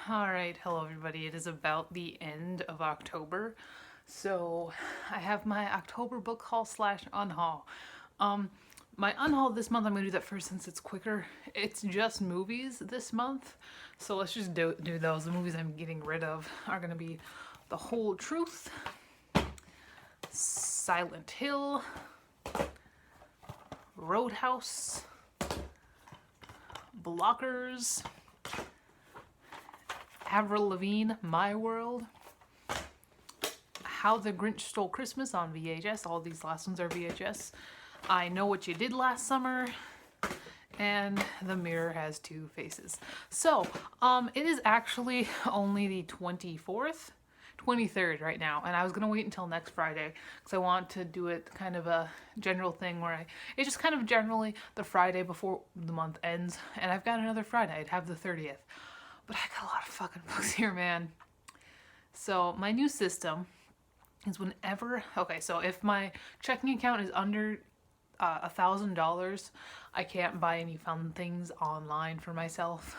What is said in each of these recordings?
Alright, hello everybody. It is about the end of October. So I have my October book haul slash unhaul. My unhaul this month, I'm going to do that first since it's quicker. It's just movies this month. So let's just do those. The movies I'm getting rid of are going to be The Whole Truth, Silent Hill, Roadhouse, Blockers, Avril Lavigne, My World, How the Grinch Stole Christmas on VHS. All these last ones are VHS. I Know What You Did Last Summer, and The Mirror Has Two Faces. So, it is actually only the 24th, 23rd right now, and I was gonna wait until next Friday because I want to do it kind of a general thing where it's just kind of generally the Friday before the month ends, and I've got another Friday. I'd have the 30th. But I got a lot of fucking books here, man. So my new system is whenever, okay, so if my checking account is under $1,000, I can't buy any fun things online for myself.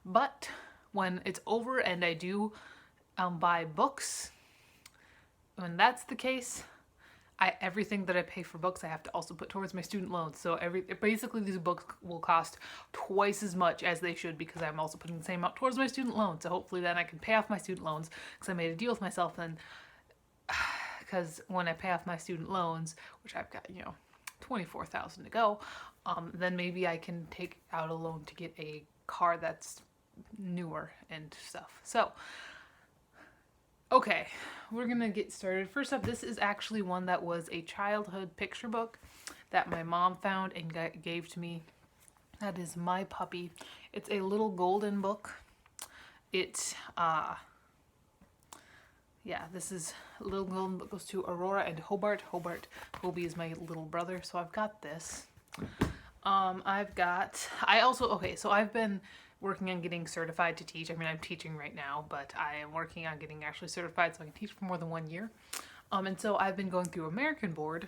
But when it's over and I do buy books, when that's the case, everything that I pay for books, I have to also put towards my student loans. So basically these books will cost twice as much as they should because I'm also putting the same amount towards my student loans. So hopefully then I can pay off my student loans because I made a deal with myself then. Because when I pay off my student loans, which I've got, $24,000 to go, then maybe I can take out a loan to get a car that's newer and stuff. So, okay, we're gonna get started. First up, this is actually one that was a childhood picture book that my mom found and gave to me. That is My Puppy. It's a little golden book. It, yeah, this is a little golden book, goes to Aurora and Hobart. Hobie is my little brother, so I've got this. So I've been working on getting certified to teach. I mean, I'm teaching right now, but I am working on getting actually certified so I can teach for more than 1 year. And so I've been going through American Board.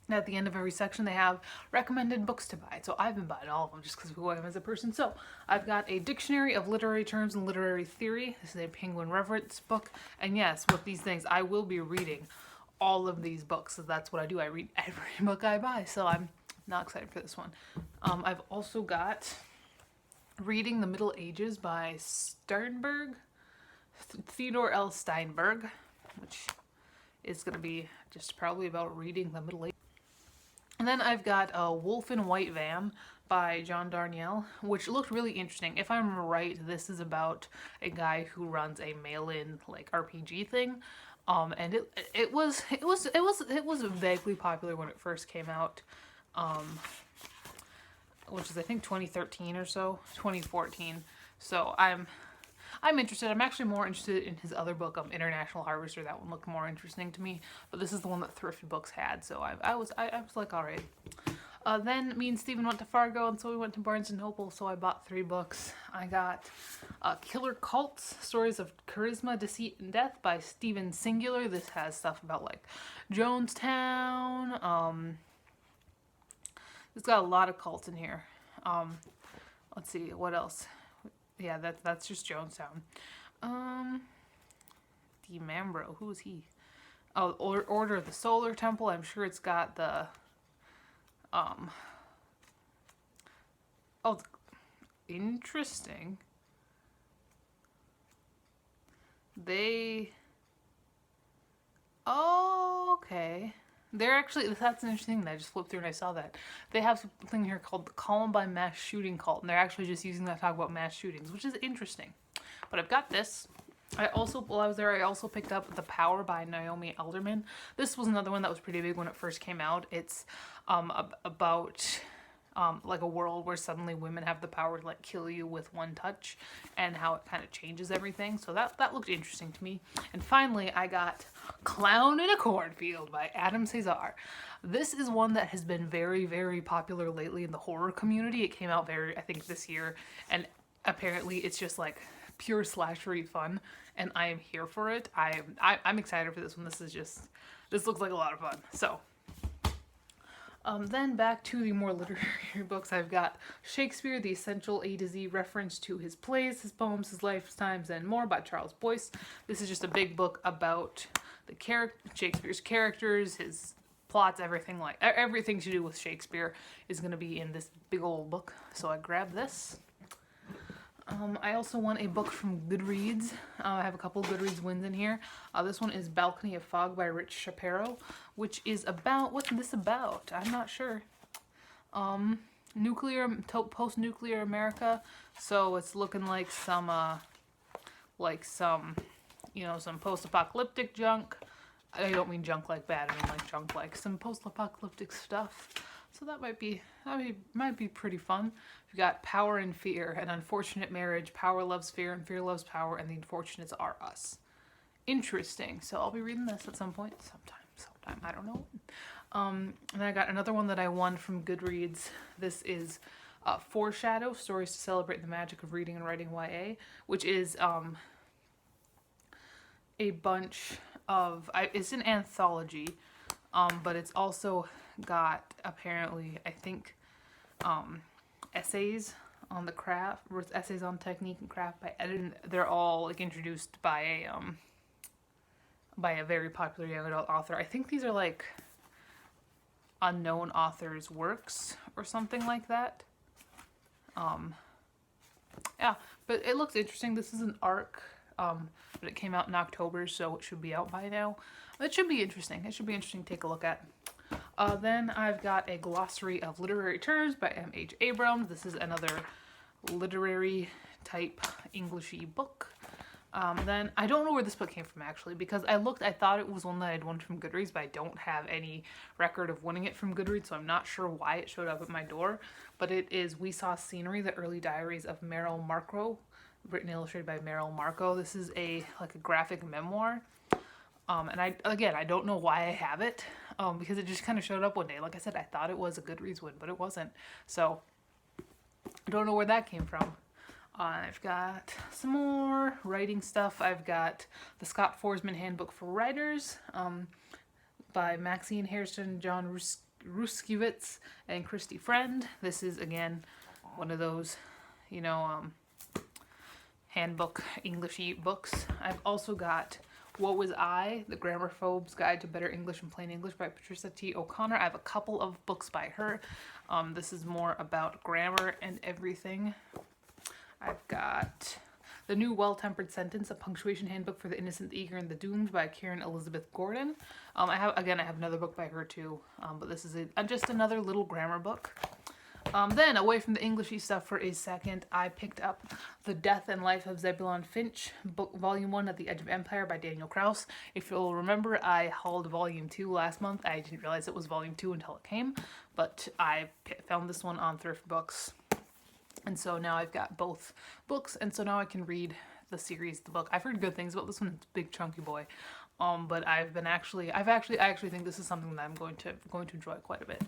And at the end of every section, they have recommended books to buy. So I've been buying all of them just because of who I am as a person. So I've got a Dictionary of Literary Terms and Literary Theory. This is a Penguin Reference book. And yes, with these things, I will be reading all of these books. So that's what I do. I read every book I buy. So I'm not excited for this one. I've also got Reading the Middle Ages by Theodore L. Steinberg, which is going to be just probably about reading the Middle Ages. And then I've got a Wolf in White Van by John Darnielle, which looked really interesting. If I'm right, this is about a guy who runs a mail-in like RPG thing. And it was vaguely popular when it first came out. Which is I think 2013 or so, 2014. So I'm interested. I'm actually more interested in his other book, International Harvester. That one looked more interesting to me. But this is the one that Thrift Books had, so I was like, all right. Then me and Steven went to Fargo, and so we went to Barnes & Noble, so I bought 3 books. I got Killer Cults, Stories of Charisma, Deceit, and Death by Stephen Singular. This has stuff about like Jonestown. It's got a lot of cults in here. Let's see, what else? Yeah, that's just Jonestown. DeMambro, who is he? Oh, Order of the Solar Temple. I'm sure it's got the, oh, interesting. Oh, okay. They're actually, that's an interesting thing. I just flipped through and I saw that. They have something here called the Columbine Mass Shooting Cult, and they're actually just using that to talk about mass shootings, which is interesting. But I've got this. While I was there, I also picked up The Power by Naomi Alderman. This was another one that was pretty big when it first came out. It's about like a world where suddenly women have the power to like kill you with one touch, and how it kind of changes everything. So that looked interesting to me. And finally, I got Clown in a Cornfield by Adam Cesar. This is one that has been very, very popular lately in the horror community. It came out I think this year, and apparently it's just like pure slashery fun, and I am here for it. I'm excited for this one. This looks like a lot of fun. So Then back to the more literary books, I've got Shakespeare, the essential A to Z reference to his plays, his poems, his lifetimes, and more by Charles Boyce. This is just a big book about Shakespeare's characters, his plots, everything to do with Shakespeare is going to be in this big old book. So I grabbed this. I also won a book from Goodreads. I have a couple Goodreads wins in here. This one is Balcony of Fog by Rich Shapiro, which is about, what's this about? I'm not sure. Post-nuclear America. So it's looking like some some post-apocalyptic junk. I don't mean junk like bad. I mean like junk like some post-apocalyptic stuff. So that might be pretty fun. We've got Power and Fear, An Unfortunate Marriage, Power Loves Fear, and Fear Loves Power, and The Unfortunates Are Us. Interesting. So I'll be reading this at some point. Sometime. I don't know. And then I got another one that I won from Goodreads. This is Foreshadow, Stories to Celebrate the Magic of Reading and Writing YA, which is a bunch of... it's an anthology, but it's also got, apparently, I think, essays on the craft, essays on technique and craft by editing. They're all like introduced by a very popular young adult author. I think these are like unknown authors' works or something like that. Yeah, but it looks interesting. This is an ARC, but it came out in October, so it should be out by now. It should be interesting. It should be interesting to take a look at. Then I've got a glossary of literary terms by M.H. Abrams. This is another literary type Englishy book. Then I don't know where this book came from actually, because I thought it was one that I'd won from Goodreads, but I don't have any record of winning it from Goodreads, so I'm not sure why it showed up at my door. But it is We Saw Scenery, The Early Diaries of Meryl Marco, written and illustrated by Meryl Marco. This is a graphic memoir. And I don't know why I have it, because it just kind of showed up one day. Like I said, I thought it was a Goodreads win, but it wasn't. So I don't know where that came from. I've got some more writing stuff. I've got the Scott Forsman Handbook for Writers by Maxine Hairston, John Ruskiewicz, and Christy Friend. This is, again, one of those, handbook Englishy books. I've also got What Was I? The Grammar Phobe's Guide to Better English and Plain English by Patricia T. O'Connor. I have a couple of books by her. This is more about grammar and everything. I've got The New Well-Tempered Sentence, a punctuation handbook for the innocent, the eager, and the doomed by Karen Elizabeth Gordon. I have another book by her too, but this is just another little grammar book. Then, away from the Englishy stuff for a second, I picked up The Death and Life of Zebulon Finch, book Volume 1 At the Edge of Empire by Daniel Kraus. If you'll remember, I hauled Volume 2 last month. I didn't realize it was Volume 2 until it came, but I found this one on Thrift Books. And so now I've got both books, and so now I can read the series, the book. I've heard good things about this one. It's a big chunky boy. But I actually think this is something that I'm going to enjoy quite a bit.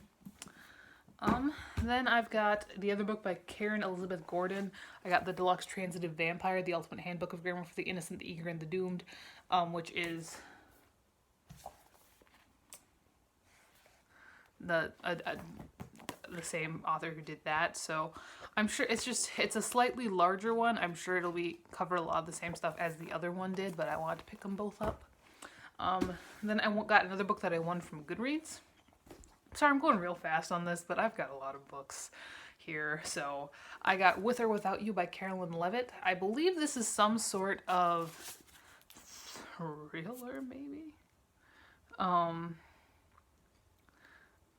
Then I've got the other book by Karen Elizabeth Gordon. I got The Deluxe Transitive Vampire, The Ultimate Handbook of Grammar for the Innocent, the Eager, and the Doomed, which is the same author who did that. So I'm sure it's a slightly larger one. I'm sure it'll cover a lot of the same stuff as the other one did, but I wanted to pick them both up. Then I got another book that I won from Goodreads. Sorry, I'm going real fast on this, but I've got a lot of books here. So I got With or Without You by Carolyn Levitt. I believe this is some sort of thriller, maybe?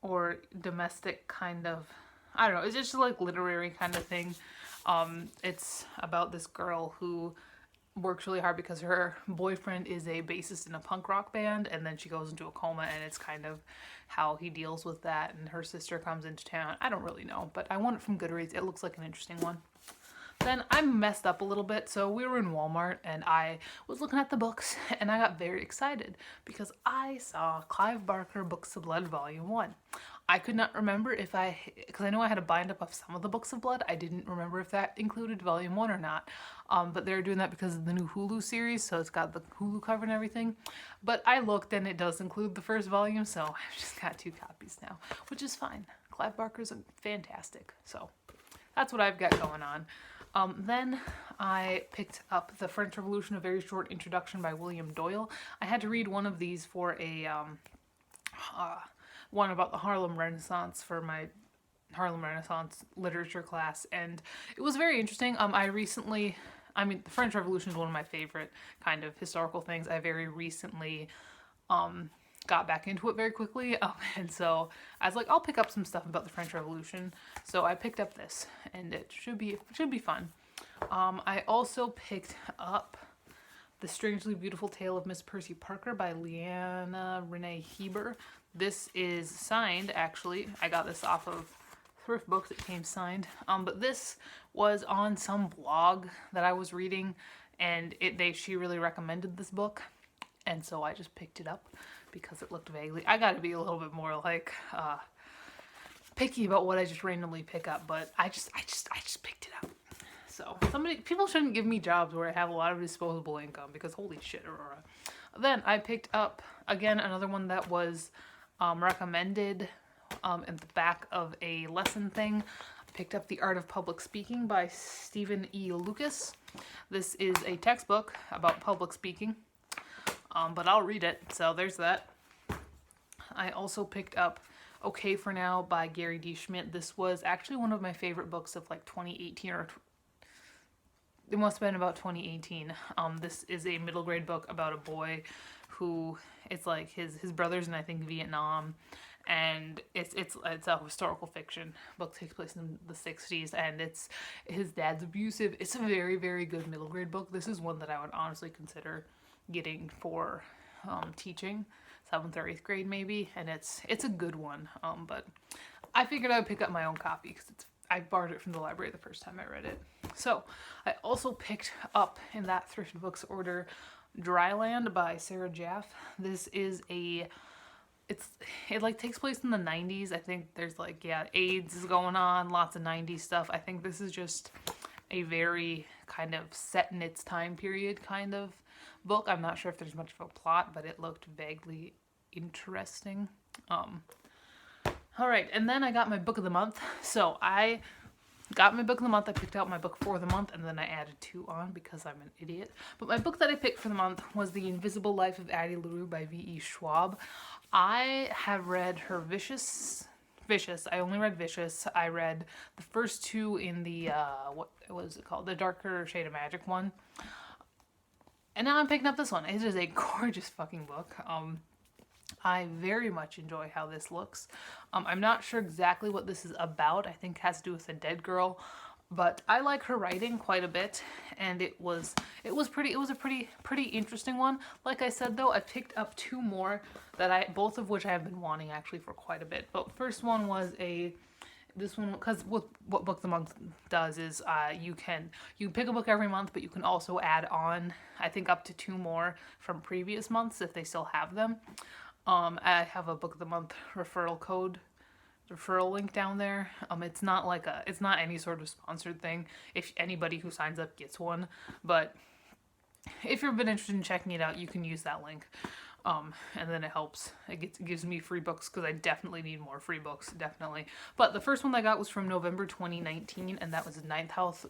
Or domestic kind of, I don't know, it's just like literary kind of thing. It's about this girl who works really hard because her boyfriend is a bassist in a punk rock band, and then she goes into a coma, and it's kind of how he deals with that, and her sister comes into town. I don't really know, but I won it from Goodreads. It looks like an interesting one. Then I messed up a little bit, so we were in Walmart, and I was looking at the books, and I got very excited because I saw Clive Barker Books of Blood Volume 1. I could not remember if because I know I had a bind up of some of the Books of Blood. I didn't remember if that included volume 1 or not. But they're doing that because of the new Hulu series, so it's got the Hulu cover and everything. But I looked and it does include the first volume, so I've just got 2 copies now, which is fine. Clive Barker's fantastic, so that's what I've got going on. Then I picked up The French Revolution, A Very Short Introduction by William Doyle. I had to read one of these for a one about the Harlem Renaissance for my Harlem Renaissance literature class, and it was very interesting. The French Revolution is one of my favorite kind of historical things. I very recently got back into it very quickly, and so I was like, I'll pick up some stuff about the French Revolution. So I picked up this, and it should be fun. I also picked up The Strangely Beautiful Tale of Miss Percy Parker by Leanna Renee Heber. This is signed, actually. I got this off of Thrift Books. It came signed. But this was on some blog that I was reading, and she really recommended this book, and so I just picked it up because it looked vaguely. I got to be a little bit more like picky about what I just randomly pick up, but I just picked it up. So people shouldn't give me jobs where I have a lot of disposable income, because holy shit, Aurora. Then I picked up again another one that was recommended in the back of a lesson thing. I picked up The Art of Public Speaking by Stephen E. Lucas. This is a textbook about public speaking, but I'll read it, so there's that. I also picked up Okay for Now by Gary D. Schmidt. This was actually one of my favorite books of like 2018, or it must have been about 2018. This is a middle grade book about a boy who, it's like his brother's in, I think, Vietnam, and it's a historical fiction book. Takes place in the 60s, and it's his dad's abusive. It's a very, very good middle grade book. This is one that I would honestly consider getting for teaching 7th or 8th grade maybe, and it's a good one. But I figured I would pick up my own copy because I borrowed it from the library the first time I read it. So I also picked up in that Thrift Books order Dryland by Sarah Jaff. This is it like takes place in the 90s. I think there's like, yeah, AIDS is going on, lots of 90s stuff. I think this is just a very kind of set in its time period kind of book. I'm not sure if there's much of a plot, but it looked vaguely interesting. All right, and then I got my book of the month. So I got my book of the month. I picked out my book for the month, and then I added 2 on because I'm an idiot. But my book that I picked for the month was The Invisible Life of Addie LaRue by V.E. Schwab. I have read her Vicious. I only read Vicious. I read the first 2 in the, what was it called? The Darker Shade of Magic one. And now I'm picking up this one. It is a gorgeous fucking book. I very much enjoy how this looks. I'm not sure exactly what this is about. I think it has to do with a dead girl, but I like her writing quite a bit, and it was a pretty interesting one. Like I said though, I picked up 2 more that both of which I have been wanting actually for quite a bit. But first one was this one, because what Book of the Month does is you pick a book every month, but you can also add on, I think, up to 2 more from previous months if they still have them. I have a Book of the Month referral link down there. It's not any sort of sponsored thing. If anybody who signs up gets one, but if you've been interested in checking it out, you can use that link. And then it helps. It gives me free books because I definitely need more free books, definitely. But the first one I got was from November 2019, and that was Ninth House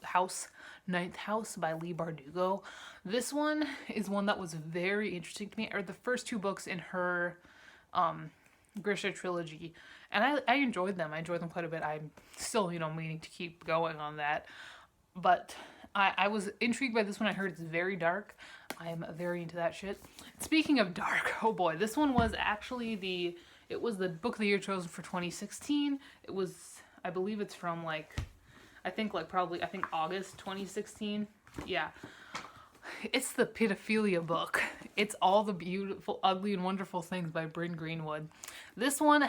by Leigh Bardugo. This one is one that was very interesting to me. Or the first 2 books in her Grisha trilogy, and I enjoyed them. I enjoyed them quite a bit. I'm still, meaning to keep going on that. But I was intrigued by this one. I heard it's very dark. I am very into that shit. Speaking of dark, oh boy, this one was actually it was the book of the year chosen for 2016. It was, I believe it's from I think August 2016. Yeah. It's the pedophilia book. It's All the Beautiful, Ugly, and Wonderful Things by Bryn Greenwood. This one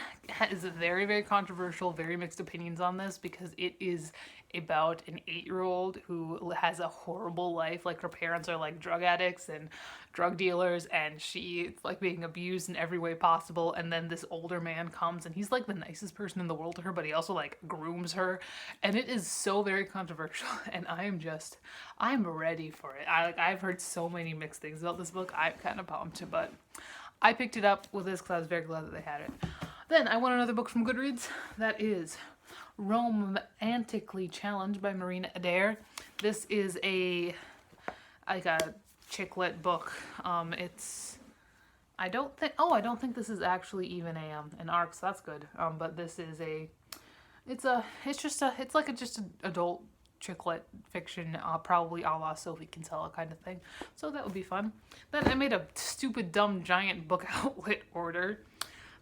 is very, very controversial, very mixed opinions on this because it is about an 8-year-old who has a horrible life. Like her parents are like drug addicts and drug dealers, and she's like being abused in every way possible. And then this older man comes and he's like the nicest person in the world to her, but he also like grooms her. And it is so very controversial. And I'm ready for it. I've heard so many mixed things about this book. I'm kind of pumped, but I picked it up with this because I was very glad that they had it. Then I want another book from Goodreads. That is Romantically Challenged by Marina Adair. This is like a chick lit book. I don't think this is actually even an arc, so that's good. But this is it's like just an adult chick lit fiction, probably a la Sophie Kinsella kind of thing. So that would be fun. Then I made a stupid, dumb, giant book outlet order.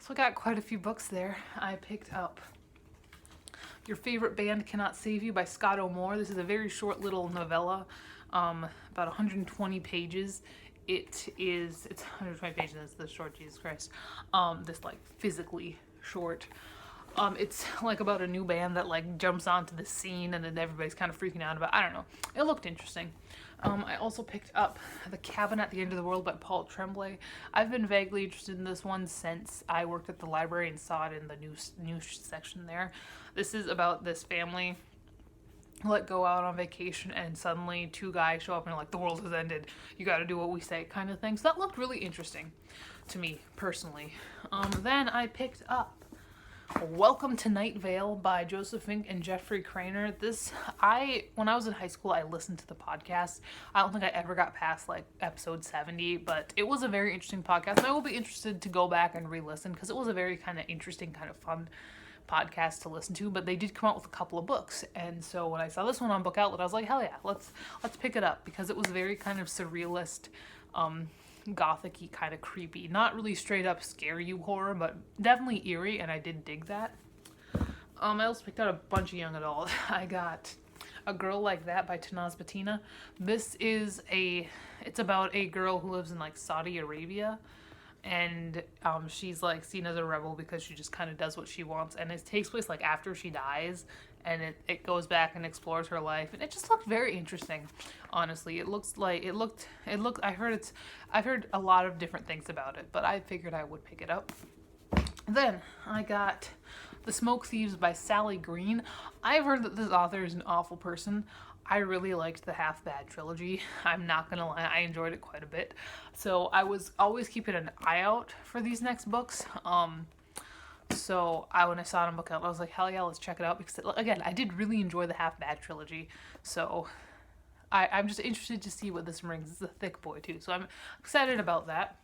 So I got quite a few books there. I picked up Your Favorite Band Cannot Save You by Scott O'More. This is a very short little novella, about 120 pages. It's 120 pages, that's the short, Jesus Christ. This like physically short. It's like about a new band that like jumps onto the scene and then everybody's kind of freaking out about, I don't know. It looked interesting. I also picked up The Cabin at the End of the World by Paul Tremblay. I've been vaguely interested in this one since I worked at the library and saw it in the news section there. This is about this family who like go out on vacation and suddenly 2 guys show up and are like, the world has ended, you got to do what we say kind of thing. So that looked really interesting to me personally. Then I picked up Welcome to Night Vale by Joseph Fink and Jeffrey Craner. When I was in high school, I listened to the podcast. I don't think I ever got past like episode 70, but it was a very interesting podcast. And I will be interested to go back and re-listen because it was a very kind of interesting, kind of fun podcast to listen to. But they did come out with a couple of books, and so when I saw this one on Book Outlet, I was like, hell yeah, let's pick it up because it was very kind of surrealist, gothic-y, kind of creepy. Not really straight up scare you horror, but definitely eerie, and I did dig that. I also picked out a bunch of young adult. I got A Girl Like That by Tanaz Batina. This is it's about a girl who lives in like Saudi Arabia, and she's like seen as a rebel because she just kind of does what she wants, and it takes place like after she dies, and it goes back and explores her life, and it just looked very interesting. Honestly, I've heard a lot of different things about it, but I figured I would pick it up. Then I got The Smoke Thieves by Sally Green. I've heard that this author is an awful person. I really liked the Half Bad trilogy. I'm not gonna lie, I enjoyed it quite a bit. So I was always keeping an eye out for these next books. So when I saw it on Book Out, I was like, hell yeah, let's check it out. Because, again, I did really enjoy the Half Bad trilogy. So I'm just interested to see what this brings. It's a thick boy, too. So I'm excited about that.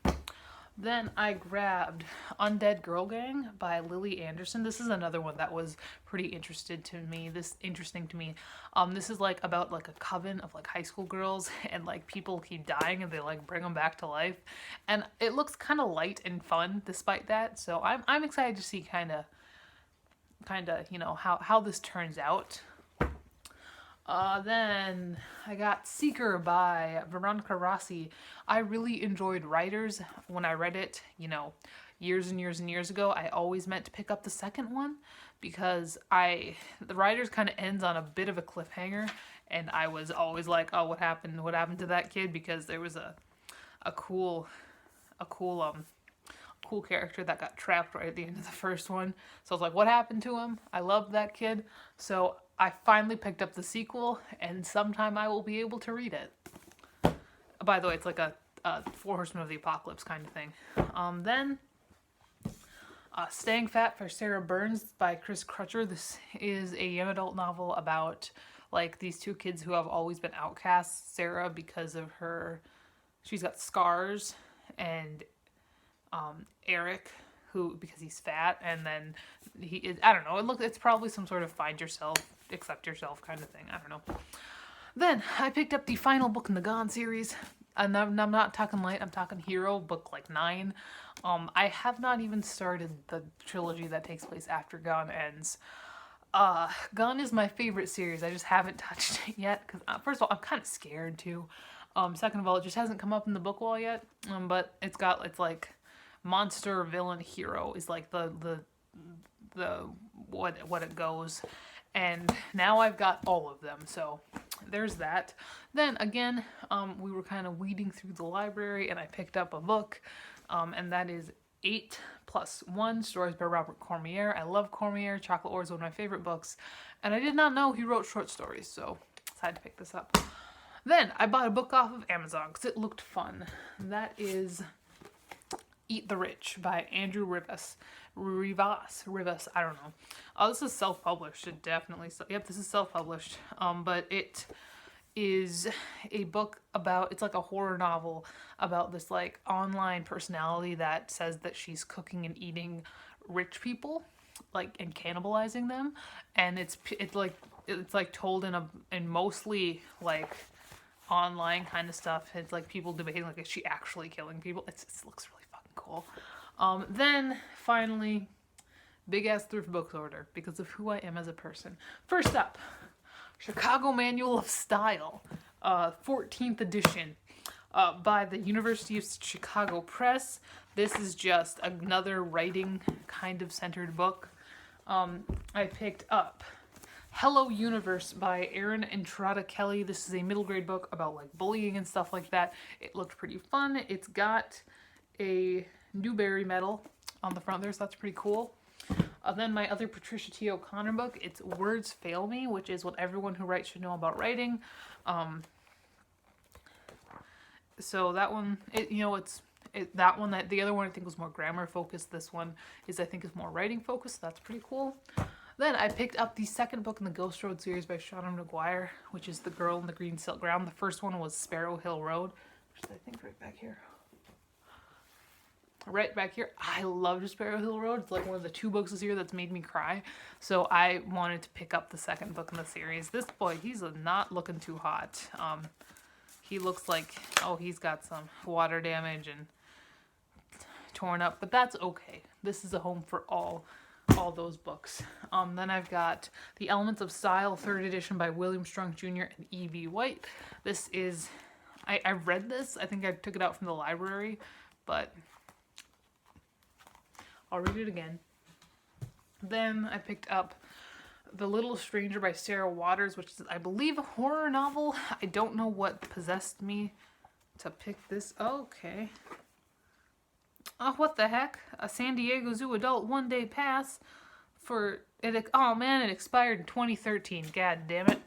Then I grabbed Undead Girl Gang by Lily Anderson. This is another one that was pretty interesting to me. This is like about like a coven of like high school girls, and like people keep dying and they like bring them back to life. And it looks kind of light and fun despite that. So I'm excited to see kind of how this turns out. Then I got Seeker by Veronica Rossi. I really enjoyed Writers when I read it, years and years and years ago. I always meant to pick up the second one because the Writers kind of ends on a bit of a cliffhanger, and I was always like, oh, what happened to that kid? Because there was a cool character that got trapped right at the end of the first one. So I was like, what happened to him? I loved that kid. So I finally picked up the sequel, and sometime I will be able to read it. By the way, it's like a Four Horsemen of the Apocalypse kind of thing. Then Staying Fat for Sarah Burns by Chris Crutcher. This is a young adult novel about like these 2 kids who have always been outcasts. Sarah because of she's got scars, and Eric because he's fat, and then I don't know, it's probably some sort of find yourself, accept yourself kind of thing. I don't know. Then I picked up the final book in the Gone series, and I'm not talking light, I'm talking Hero, book like 9. I have not even started the trilogy that takes place after Gone ends. Gone is my favorite series. I just haven't touched it yet because first of all, I'm kind of scared too. Second of all, it just hasn't come up in the book wall yet. But it's like monster, villain, hero is like the what it goes. and now I've got all of them. So there's that. Then again, we were kind of weeding through the library, and I picked up a book, and that is 8+1 Stories by Robert Cormier. I love Cormier. Chocolate Ore is one of my favorite books, and I did not know he wrote short stories, so I had to pick this up. Then I bought a book off of Amazon because it looked fun. That is Eat the Rich by Andrew Rivas, I don't know. This is self-published. It definitely, yep, this is self-published. But it is a book about, it's like a horror novel about this like online personality that says that she's cooking and eating rich people, like, and cannibalizing them. And it's like told in mostly like online kind of stuff. It's like people debating like, is she actually killing people? It looks really fucking cool. Then finally, big ass thrift books order because of who I am as a person. First up, Chicago Manual of Style, 14th edition, by the University of Chicago Press. This is just another writing kind of centered book. I picked up Hello Universe by Erin Entrada Kelly. This is a middle grade book about like bullying and stuff like that. It looked pretty fun. It's got a Newbery medal on the front there, so that's pretty cool. Then my other Patricia T. O'Connor book, it's Words Fail Me, which is what everyone who writes should know about writing. So that one, that one, the other one I think was more grammar focused. This one is more writing focused. So that's pretty cool. Then I picked up the second book in the Ghost Road series by Shauna McGuire, which is The Girl in the Green Silk Gown. The first one was Sparrow Hill Road, which is I think right back here. Right back here. I loved Sparrow Hill Road. It's like one of the 2 books this year that's made me cry. So I wanted to pick up the second book in the series. This boy, he's not looking too hot. He looks like, oh, he's got some water damage and torn up, but that's okay. This is a home for all those books. Then I've got The Elements of Style, 3rd edition by William Strunk Jr. and E.B. White. This is, I read this. I think I took it out from the library, but I'll read it again. Then I picked up The Little Stranger by Sarah Waters, which is, I believe, a horror novel. I don't know what possessed me to pick this. Okay. Oh, what the heck? A San Diego Zoo adult 1-day pass for it. Oh man, it expired in 2013. God damn it.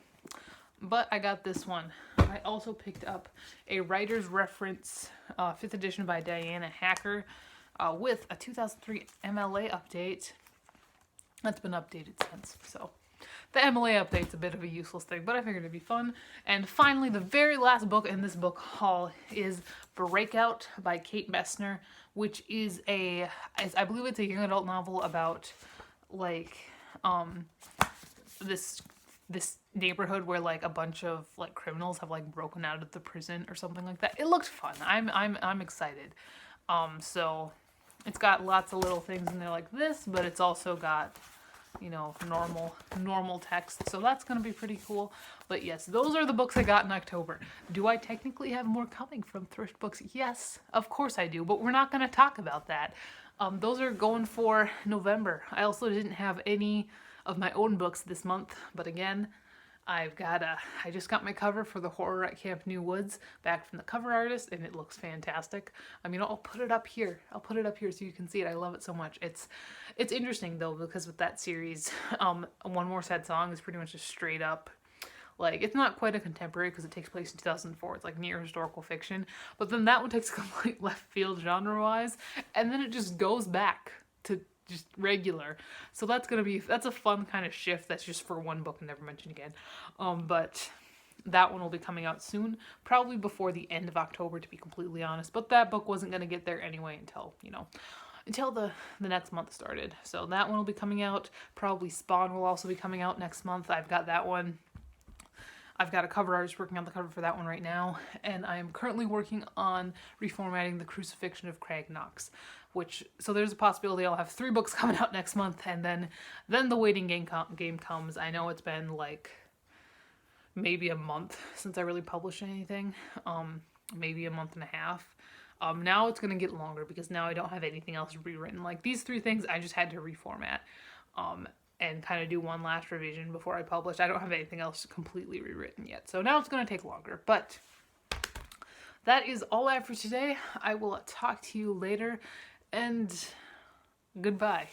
But I got this one. I also picked up a Writer's Reference 5th edition by Diana Hacker with a 2003 MLA update. That's been updated since, so the MLA update's a bit of a useless thing, but I figured it'd be fun. And finally, the very last book in this book haul is Breakout by Kate Messner, which is I believe it's a young adult novel about like this neighborhood where like a bunch of like criminals have like broken out of the prison or something like that. It looks fun. I'm excited. So it's got lots of little things in there like this, but it's also got, you know, normal text. So that's going to be pretty cool. But yes, those are the books I got in October. Do I technically have more coming from thrift books? Yes, of course I do, but we're not going to talk about that. Those are going for November. I also didn't have any of my own books this month, but again, I just got my cover for The Horror at Camp New Woods back from the cover artist, and it looks fantastic. I mean, I'll put it up here. I'll put it up here so you can see it. I love it so much. It's interesting though, because with that series, One More Sad Song is pretty much just straight up, like, it's not quite a contemporary because it takes place in 2004. It's like near historical fiction, but then that one takes a complete left field genre-wise, and then it just goes back to just regular. So that's a fun kind of shift. That's just for one book and never mentioned again. But that one will be coming out soon, probably before the end of October, to be completely honest. But that book wasn't going to get there anyway until the next month started. So that one will be coming out. Probably Spawn will also be coming out next month. I've got that one. I've got a cover artist working on the cover for that one right now, and I am currently working on reformatting The Crucifixion of Crag Knox, so there's a possibility I'll have 3 books coming out next month, and then the waiting game comes. I know it's been like maybe a month since I really published anything, maybe a month and a half. Now it's going to get longer because now I don't have anything else rewritten. Like these 3 things I just had to reformat. and kind of do one last revision before I publish. I don't have anything else completely rewritten yet, so now it's going to take longer. But that is all I have for today. I will talk to you later, and goodbye.